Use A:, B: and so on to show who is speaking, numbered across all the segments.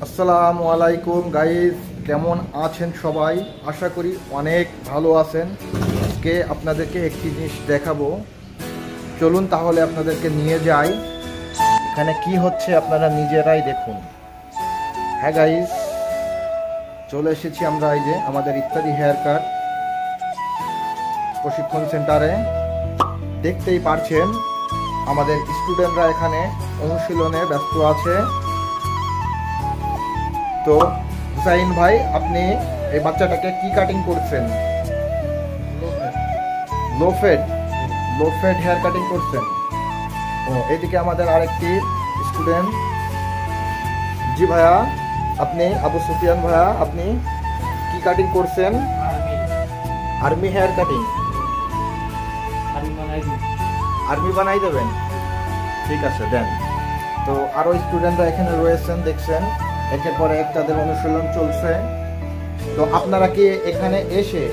A: আসসালামু আলাইকুম গাইস, কেমন আছেন সবাই? আশা করি অনেক ভালো আছেন। আজকে আপনাদেরকে একটি জিনিস দেখাবো, চলুন তাহলে আপনাদেরকে নিয়ে যাই। এখানে কি হচ্ছে আপনারা নিজেরাই দেখুন। হ্যাঁ গাইস, চলে এসেছি আমরা এই যে আমাদের ইত্যাদি হেয়ার কাট প্রশিক্ষণ সেন্টারে। দেখতেই পারছেন আমাদের স্টুডেন্টরা এখানে অনুশীলনে ব্যস্ত আছে। তো হুসাইন ভাই, আপনি এই বাচ্চাটাকে কি কাটিং করছেন? লো ফেড হেয়ার কাটিং করছেন। ও, এইদিকে আমাদের আরেকটি স্টুডেন্ট। জি ভাইয়া, আপনি আবু সুফিয়ান ভাইয়া, আপনি কি কাটিং করছেন? Army hair cutting. আর্মি বানাই দেবেন? ঠিক আছে, দেন। তো আরো স্টুডেন্টরা এখানে রয়েছেন, দেখছেন একের পর এক তাদের অনুশীলন চলছে। তো আপনারা কি এখানে এসে,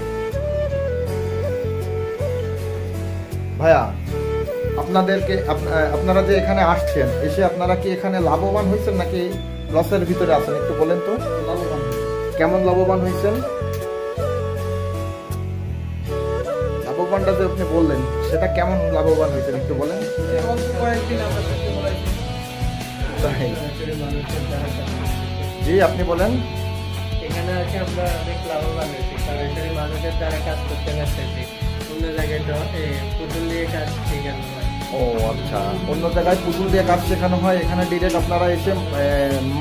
A: ভাইয়া আপনাদেরকে আপনারা যে এখানে আসছেন, এসে আপনারা কি এখানে লাভবান হয়েছেন নাকি লসের ভিতরে আছেন? একটু বলেন তো। লাভবান। কেমন লাভবান হয়েছেন? লাভবানটা যে আপনি বললেন, সেটা কেমন লাভবান হয়েছেন একটু বলেন। জি, আপনি বলেন।
B: এখানে আছে আমরা অনেক লাভবান হয়েছি, সরাসরি মানুষের দ্বারা কাজ করতে পারতেছি। অন্য জায়গায় পুতুল দিয়ে কাজ শেখানো হয়।
A: ও আচ্ছা, অন্য জায়গায় পুতুল দিয়ে কাজ শেখানো হয়, এখানে ডিরেক্ট আপনারা এসে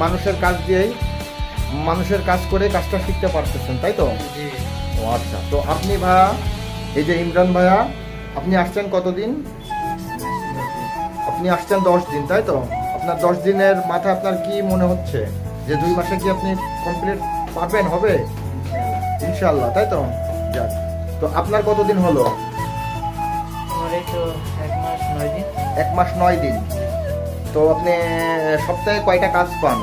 A: মানুষের কাজ দিয়েই মানুষের কাজ করে কাজটা শিখতে পারতেছেন, তাই তো?
B: জি।
A: ও আচ্ছা, তো আপনি ভাইয়া, এই যে ইমরান ভাইয়া, আপনি আসছেন কতদিন? আপনি আসছেন 10 দিন, তাই তো? আপনার 10 দিনের মাথায় আপনার কি মনে হচ্ছে যে 2 মাসে কি আপনি কমপ্লিট পারবেন? হবে ইনশাআল্লাহ, তাই তো? যাক, তো আপনার কতদিন হলো?
B: আমার এই তো 1 মাস 9 দিন।
A: 1 মাস 9 দিন। তো আপনি সপ্তাহে কয়টা কাজ পান?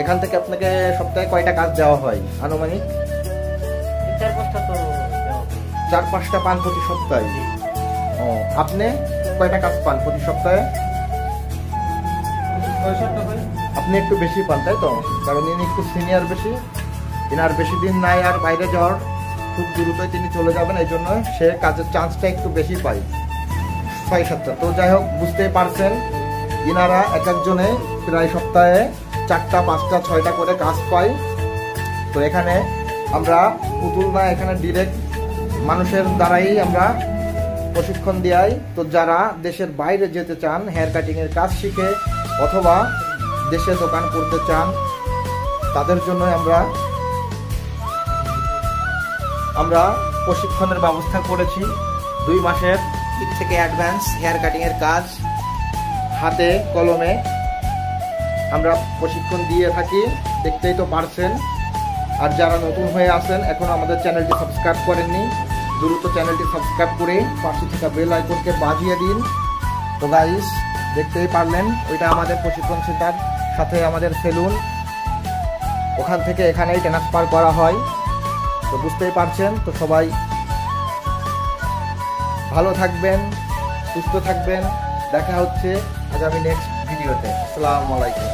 A: এখান থেকে আপনাকে সপ্তাহে কয়টা কাজ দেওয়া হয় আনুমানিক?
B: 4-5টা তো
A: 4-5টা পান প্রতি সপ্তাহে। ও, আপনি কয়টা কাজ পান প্রতি সপ্তাহে?
B: 6-7টা পাই।
A: আপনি একটু বেশি পান, তাই তো? কারণ ইনি একটু সিনিয়র বেশি, ইনার বেশি দিন নাই আর বাইরে যাওয়ার, খুব দ্রুতই তিনি চলে যাবেন, এই জন্য সে কাজের চান্সটা একটু বেশি পায়, 6-7টা। তো যাই হোক, বুঝতেই পারছেন ইনারা এক একজনে প্রায় সপ্তাহে 4টা 5টা 6টা করে কাজ পায়। তো এখানে আমরা পুতুল না, এখানে ডিরেক্ট মানুষের দ্বারাই আমরা প্রশিক্ষণ দেই। তো যারা দেশের বাইরে যেতে চান হেয়ার কাটিংয়ের কাজ শিখে, অথবা দেশে দোকান করতে চান, তাদের জন্য আমরা প্রশিক্ষণের ব্যবস্থা করেছি। 2 মাসের দিক থেকে অ্যাডভান্স হেয়ার কাটিংয়ের কাজ হাতে কলমে আমরা প্রশিক্ষণ দিয়ে থাকি, দেখতেই তো পারছেন। আর যারা নতুন হয়ে আছেন, এখনো আমাদের চ্যানেলটি সাবস্ক্রাইব করেননি, দ্রুত চ্যানেলটি সাবস্ক্রাইব করে পাশে থাকা বেল আইকনকে বাজিয়ে দিন। তো গাইস, দেখতেই পারলেন, ওইটা আমাদের প্রশিক্ষণ সেন্টার, সাথে আমাদের সেলুন, ওখান থেকে এখানেই ট্রান্সফার করা হয়। তো বুঝতেই পারছেন। তো সবাই ভালো থাকবেন, সুস্থ থাকবেন। দেখা হচ্ছে আগামী নেক্সট ভিডিওতে। আসসালামু আলাইকুম।